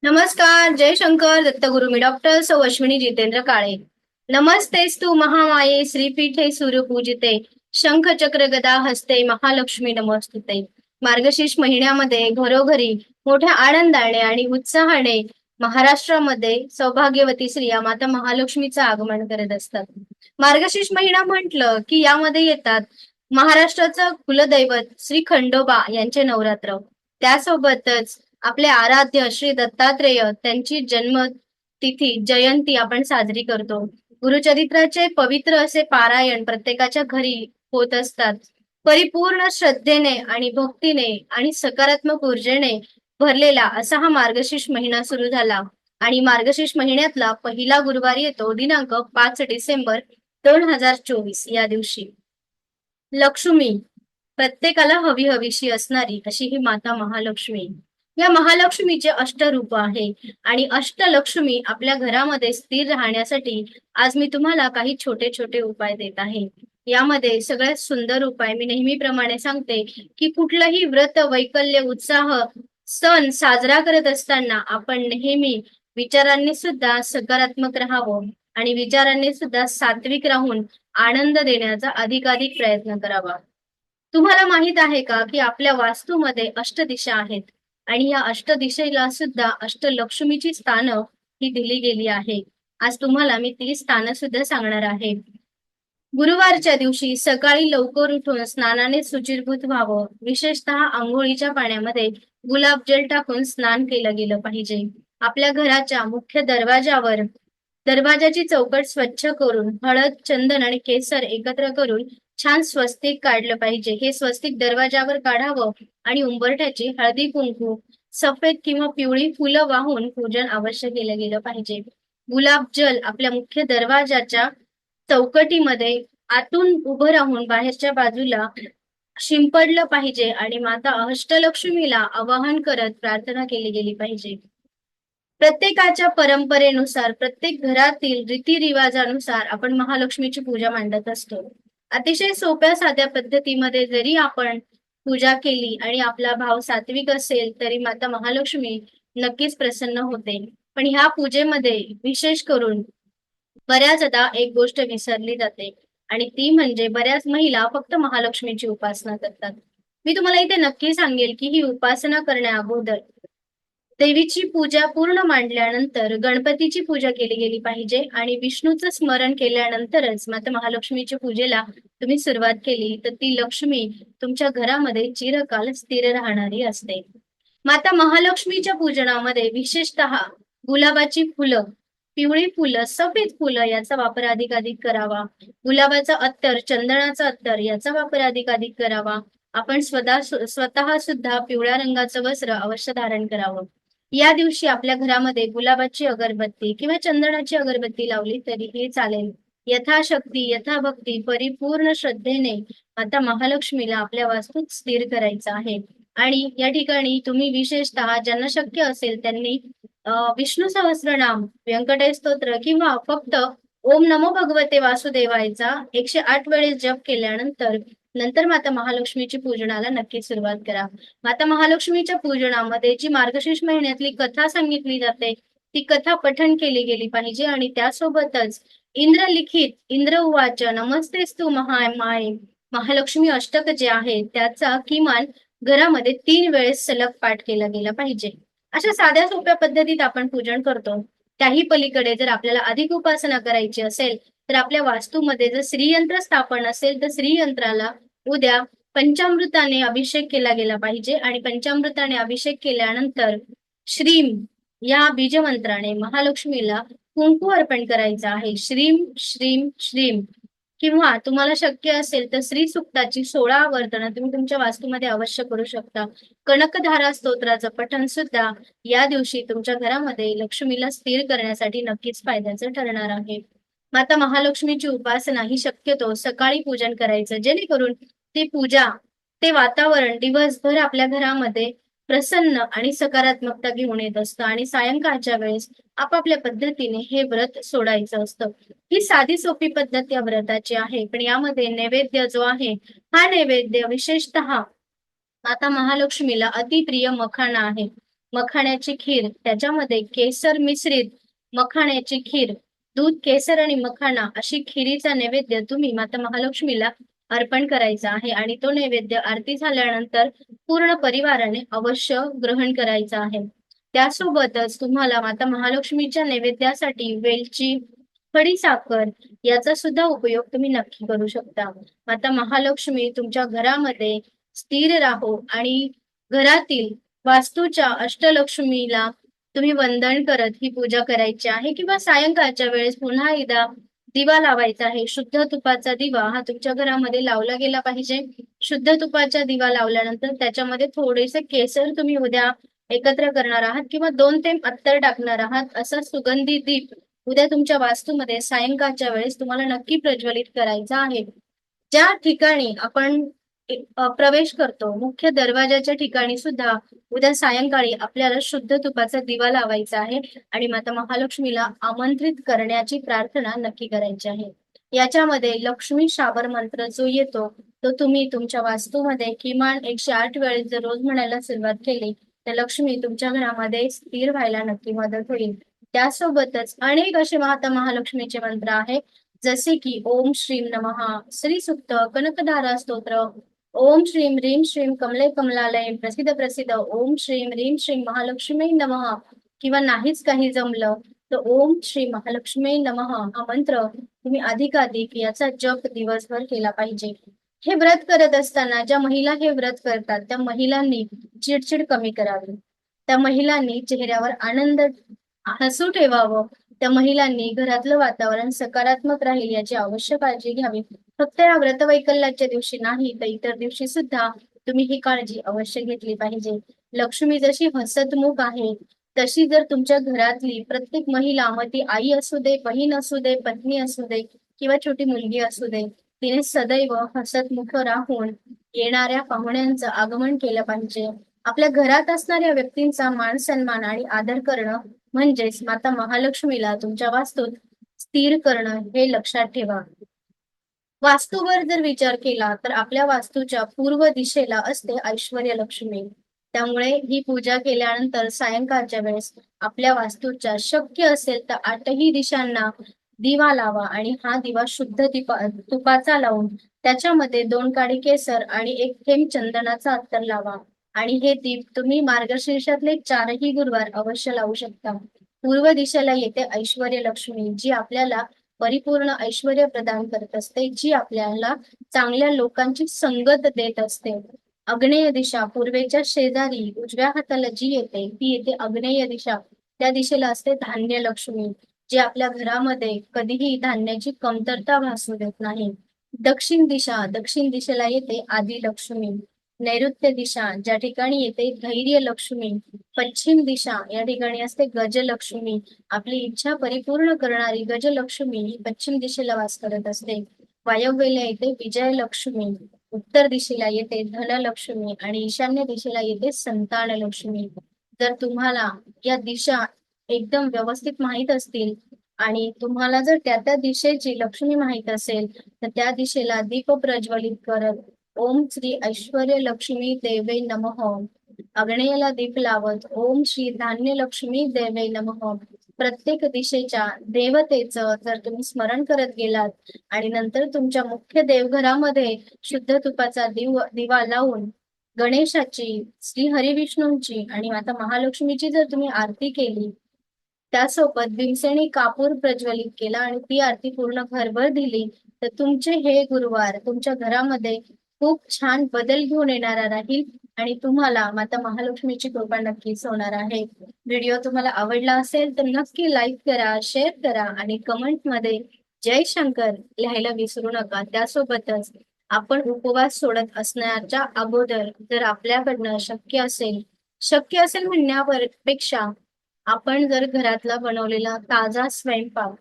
नमस्कार. जय शंकर दत्तगुरु. मी डॉक्टर सौ अश्विनी जितेंद्र काळे. नमस्तेस्तु महामाये श्रीपीठे सुरपूजिते शंख चक्र गदा हस्ते महालक्ष्मी नमस्तुते. मार्गशीर्ष महिन्यामध्ये घरोघरी मोठ्या आनंदाने आणि उत्साहाने महाराष्ट्रामध्ये सौभाग्यवती स्त्रिया माता महालक्ष्मीचं आगमन करत असतात. मार्गशीर्ष महिना म्हटलं की यामध्ये येतात महाराष्ट्राचं कुलदैवत श्री खंडोबा यांचे नवरात्र. त्यासोबतच आपले आराध्य श्री दत्तात्रेय त्यांची जन्मतिथी जयंती आपण साजरी करतो. गुरुचरित्राचे पवित्र असे पारायण प्रत्येकाच्या घरी होत असतात. परिपूर्ण श्रद्धेने आणि भक्तीने आणि सकारात्मक ऊर्जेने भरलेला असा हा मार्गशीर्ष महिना सुरू झाला आणि मार्गशीर्ष महिन्यातला पहिला गुरुवार येतो दिनांक 5 डिसेंबर 2024 या दिवशी. लक्ष्मी प्रत्येकाला हवी हवीशी असणारी अशी ही माता महालक्ष्मी. या महालक्ष्मीचे अष्टरूप आहे आणि अष्टलक्ष्मी आपल्या घरामध्ये स्थिर राहण्यासाठी आज मी तुम्हाला काही छोटे छोटे उपाय देत आहे. यामध्ये सगळ्यात सुंदर उपाय मी नेहमीप्रमाणे सांगते की कुठलंही व्रत, वैकल्य, उत्साह, सण साजरा करत असताना आपण नेहमी विचारांनी सुद्धा सकारात्मक राहावं आणि विचारांनी सुद्धा सात्विक राहून आनंद देण्याचा अधिकाधिक प्रयत्न करावा. तुम्हाला माहित आहे का की आपल्या वास्तूमध्ये अष्टदिशा आहेत आणि या अष्टदिशेला सुद्धा अष्टलक्ष्मीची स्थानं ही दिली गेली आहे. आज तुम्हाला मी ती स्थानं सुद्धा सांगणार आहे. गुरुवारच्या दिवशी सकाळी लवकर उठून स्नानाने शुचिर्भूत व्हावं. विशेषतः आंघोळीच्या पाण्यामध्ये गुलाबजल टाकून स्नान केलं गेलं पाहिजे. आपल्या घराच्या मुख्य दरवाजाची चौकट स्वच्छ करून हळद, चंदन आणि केसर एकत्र करून छान स्वस्तिक काढलं पाहिजे. हे स्वस्तिक दरवाजावर काढावं आणि उंबरठ्याची हळदी कुंकू, सफेद किंवा पिवळी फुलं वाहून पूजन अवश्य केलं गेलं पाहिजे. गुलाबजल आपल्या मुख्य दरवाजाच्या चौकटीमध्ये आतून उभं राहून बाहेरच्या बाजूला शिंपडलं पाहिजे आणि माता अष्टलक्ष्मीला आवाहन करत प्रार्थना केली गेली पाहिजे. प्रत्येकाच्या परंपरेनुसार, प्रत्येक घरातील रीतिरिवाजानुसार आपण महालक्ष्मीची पूजा मांडत असतो. अतिशय सोप्या साध्या पद्धतीमध्ये जरी आपण पूजा केली आणि आपला भाव सात्विक असेल तरी माता महालक्ष्मी नक्कीच प्रसन्न होते. पण ह्या पूजेमध्ये विशेष करून बऱ्याचदा एक गोष्ट विसरली जाते आणि ती म्हणजे बऱ्याच महिला फक्त महालक्ष्मीची उपासना करतात. मी तुम्हाला इथे नक्की सांगेल की ही उपासना करण्या अगोदर देवीची पूजा पूर्ण मांडल्यानंतर गणपतीची पूजा केली गेली पाहिजे आणि विष्णूचं स्मरण केल्यानंतरच माता महालक्ष्मीच्या पूजेला तुम्ही सुरुवात केली तर ती लक्ष्मी तुमच्या घरामध्ये चिरकाल स्थिर राहणारी असते. माता महालक्ष्मीच्या पूजनामध्ये विशेषतः गुलाबाची फुलं, पिवळी फुलं, सफेद फुलं याचा वापर अधिकाधिक करावा. गुलाबाचा अत्तर, चंदनाचा अत्तर याचा वापर अधिकाधिक करावा. आपण स्वतः सुद्धा पिवळ्या रंगाचं वस्त्र अवश्य धारण करावं. या दिवशी आपल्या घरामध्ये गुलाबाची अगरबत्ती किंवा चंदनाची अगरबत्ती लावली तरीही चालेल. यथाशक्ती, यथाभक्ती, परिपूर्ण श्रद्धेने माता महालक्ष्मीला आपल्या वास्तूत स्थिर करायचं आहे. आणि या ठिकाणी तुम्ही विशेषतः ज्यांना शक्य असेल त्यांनी विष्णू सहस्रनाम, व्यंकटेश स्तोत्र किंवा फक्त ओम नमो भगवते वासुदेवायचा 108 वेळेस जप केल्यानंतर माता महालक्ष्मीची पूजनाला नक्की सुरुवात करा. माता महालक्ष्मीच्या पूजनामध्ये जी मार्गशीर्ष महिन्यातली कथा सांगितली जाते ती कथा पठण केली गेली पाहिजे आणि त्यासोबतच इंद्रलिखित इंद्र उवाच नमस्तेस्तु महामाये महालक्ष्मी अष्टक जे आहे त्याचा किमान घरामध्ये 3 वेळेस सलग पाठ केला गेला पाहिजे. अशा साध्या सोप्या पद्धतीत आपण पूजन करतो. त्याही पलीकडे जर आपल्याला अधिक उपासना करायची असेल तर आपल्या वास्तूमध्ये जर श्रीयंत्र स्थापन असेल तर श्रीयंत्राला उद्या पंचामृताने अभिषेक केला गेला पाहिजे आणि पंचामृताने अभिषेक केल्यानंतर श्रीम या बीजमंत्राने महालक्ष्मीला कुंकू अर्पण करायचं आहे. श्रीम श्रीम श्रीम किंवा तुम्हाला शक्य असेल तर श्री सुक्ताची 16 आवर्तनं तुम्ही तुमच्या वास्तूमध्ये अवश्य करू शकता. कनकधारा स्तोत्राचं पठण सुद्धा या दिवशी तुमच्या घरामध्ये लक्ष्मीला स्थिर करण्यासाठी नक्कीच फायद्याचं ठरणार आहे. माता महालक्ष्मीची उपासना ही शक्यतो सकाळी पूजन करायचं जेणेकरून ती पूजा, ते वातावरण दिवसभर आपल्या घरामध्ये प्रसन्न आणि सकारात्मकता घेऊन येत असतं आणि सायंकाळच्या वेळेस आपापल्या पद्धतीने हे व्रत सोडायचं असतं. ही साधी सोपी पद्धत या व्रताची आहे पण यामध्ये नैवेद्य जो आहे हा नैवेद्य विशेषतः माता महालक्ष्मीला अतिप्रिय मखाना आहे. मखाण्याची खीर, त्याच्यामध्ये केसर मिश्रित मखाण्याची खीर, दूध, केसर आणि मखाना अशी खिरीचा नैवेद्य तुम्ही माता महालक्ष्मीला अर्पण करायचा आहे आणि तो नैवेद्य आरती झाल्यानंतर पूर्ण परिवाराने अवश्य ग्रहण करायचा आहे. त्यासोबतच तुम्हाला माता महालक्ष्मीच्या नैवेद्यासाठी वेलची, खडीसाखर याचा सुद्धा उपयोग तुम्ही नक्की करू शकता. माता महालक्ष्मी तुमच्या घरामध्ये स्थिर राहो आणि घरातील वास्तूच्या अष्टलक्ष्मीला तुम्ही वंदन करत ही पूजा करायची आहे किंवा सायंकाळच्या वेळेस पुन्हा एकदा दिवा लावायचा आहे. शुद्ध तुपाचा दिवा हा तुमच्या घरामध्ये लावला गेला पाहिजे. शुद्ध तुपाचा दिवा लावल्यानंतर त्याच्यामध्ये थोडेसे केसर तुम्ही उद्या एकत्र करणार आहात किंवा 2 थेंब अत्तर टाकणार आहात. असा सुगंधी दीप उद्या तुमच्या वास्तूमध्ये सायंकाळच्या वेळेस तुम्हाला नक्की प्रज्वलित करायचा आहे. ज्या ठिकाणी आपण प्रवेश करतो मुख्य दरवाजाच्या ठिकाणी सुद्धा उद्या सायंकाळी आपल्याला शुद्ध तुपाचा दिवा लावायचा आहे आणि माता महालक्ष्मीला आमंत्रित करण्याची प्रार्थना नक्की करायची आहे. याच्यामध्ये लक्ष्मी शाबर मंत्र जो येतो तो तुम्ही तुमच्या वास्तूमध्ये किमान 108 वेळेस जर रोज म्हणायला सुरुवात केली तर लक्ष्मी तुमच्या घरामध्ये स्थिर व्हायला नक्की मदत होईल. त्यासोबतच अनेक असे माता महालक्ष्मीचे मंत्र आहेत जसे की ओम श्रीम नमः, श्री सुक्त, कनकधारा स्तोत्र, ओम श्रीम ह्रीम श्रीम कमले कमलालय प्रसिद्ध प्रसिद्ध, ओम श्रीम ह्रीम श्रीम महालक्ष्मी नमः किंवा नाहीच काही जमलं तर ओम श्री महालक्ष्मी नमः हा मंत्र तुम्ही अधिकाधिक याचा जप दिवसभर केला पाहिजे. हे व्रत करत असताना ज्या महिला हे व्रत करतात त्या महिलांनी चिडचिड कमी करावी. त्या महिलांनी चेहऱ्यावर आनंद हसू ठेवावं. त्या महिलांनी घरातलं वातावरण सकारात्मक राहील याची अवश्य काळजी घ्यावी. फक्त या व्रतवैकल्याच्या दिवशी नाही तर इतर दिवशी सुद्धा तुम्ही ही काळजी अवश्य घेतली पाहिजे. लक्ष्मी जशी हसतमुख आहे तशी जर तुमच्या घरातली प्रत्येक महिला, मग ती आई असू दे, बहीण असू दे, पत्नी असू दे किंवा छोटी मुलगी असू दे, तिने सदैव हसतमुख राहून येणाऱ्या पाहुण्यांचं आगमन केलं पाहिजे. आपल्या घरात असणाऱ्या व्यक्तींचा मान सन्मान आणि आदर करणं म्हणजेच माता महालक्ष्मीला तुमच्या वास्तूत स्थिर करणं हे लक्षात ठेवा. वास्तूवर जर विचार केला तर आपल्या वास्तूच्या पूर्व दिशेला असते ऐश्वर्य लक्ष्मी. त्यामुळे ही पूजा केल्यानंतर सायंकाळच्या वेळेस आपल्या वास्तूच्या शक्य असेल तर 8ही दिशांना दिवा लावा आणि हा दिवा शुद्ध तुपाचा लावून त्याच्यामध्ये 2 काडी केसर आणि 1 थेंब चंदनाचा अत्तर लावा आणि हे दीप तुम्ही मार्गशीर्षातले 4ही गुरुवार अवश्य लावू शकता. पूर्व दिशेला येते ऐश्वर्य लक्ष्मी जी आपल्याला परिपूर्ण ऐश्वर्य प्रदान करत असते, जी आपल्याला चांगल्या लोकांची संगत देत असते. आग्नेय दिशा पूर्वेच्या शेजारी उजव्या हाताला जी येते ती येते आग्नेय दिशा. त्या दिशेला असते धान्य लक्ष्मी जी आपल्या घरामध्ये कधीही धान्याची कमतरता भासू देत नाही. दक्षिण दिशेला येते आदी लक्ष्मी. नैऋत्य दिशा ज्या ठिकाणी येते धैर्य लक्ष्मी. पश्चिम दिशा या ठिकाणी असते गजलक्ष्मी. आपली इच्छा परिपूर्ण करणारी गजलक्ष्मी ही पश्चिम दिशेला वास करत असते. वायव्येला येते विजयलक्ष्मी. उत्तर दिशेला येते धनलक्ष्मी आणि ईशान्य दिशेला येते संतान लक्ष्मी. जर तुम्हाला या दिशा एकदम व्यवस्थित माहित असतील आणि तुम्हाला जर त्या दिशेची लक्ष्मी माहित असेल तर त्या दिशेला दीप प्रज्वलित करत ओम श्री ऐश्वर्य लक्ष्मी देवे नमः, आग्नेयाला दीप लावत ओम श्री धान्य लक्ष्मी देवे नमः प्रत्येक दिशेच्या देवतेचं जर तुम्ही स्मरण करत गेलात आणि नंतर तुमच्या मुख्य देवघरामध्ये शुद्ध तुपाचा दिवा लावून गणेशाची, श्री हरिविष्णूंची आणि माता महालक्ष्मीची जर तुम्ही आरती केली त्यासोबत भीमसेनी कापूर प्रज्वलित केला आणि ती आरती पूर्ण घरभर दिली तर तुमचे हे गुरुवार तुमच्या घरामध्ये खूप छान बदल घेऊन येणारा राहील आणि तुम्हाला माता महालक्ष्मीची कृपा नक्कीच होणार आहे. व्हिडिओ तुम्हाला आवडला असेल तर नक्की लाईक करा, शेअर करा आणि कमेंट मध्ये जय शंकर लिहायला विसरू नका. त्यासोबतच आपण उपवास सोडत असण्याच्या अगोदर जर आपल्याकडनं शक्य असेल म्हणण्यापेक्षा आपण जर घरातला बनवलेला ताजा स्वयंपाक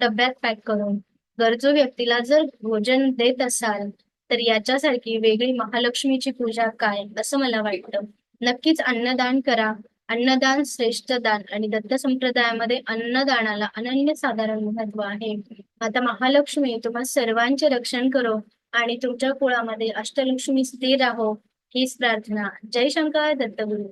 डब्यात पॅक करून गरजू व्यक्तीला जर भोजन देत असाल तर याच्यासारखी वेगळी महालक्ष्मीची पूजा काय असं मला वाटतं. नक्कीच अन्नदान करा. अन्नदान श्रेष्ठ दान आणि दत्त संप्रदायामध्ये अन्नदानाला अनन्यसाधारण महत्व आहे. आता महालक्ष्मी तुम्हा सर्वांचे रक्षण करो आणि तुमच्या कुळामध्ये अष्टलक्ष्मी स्थिर राहो हीच प्रार्थना. जय शंकर दत्तगुरु.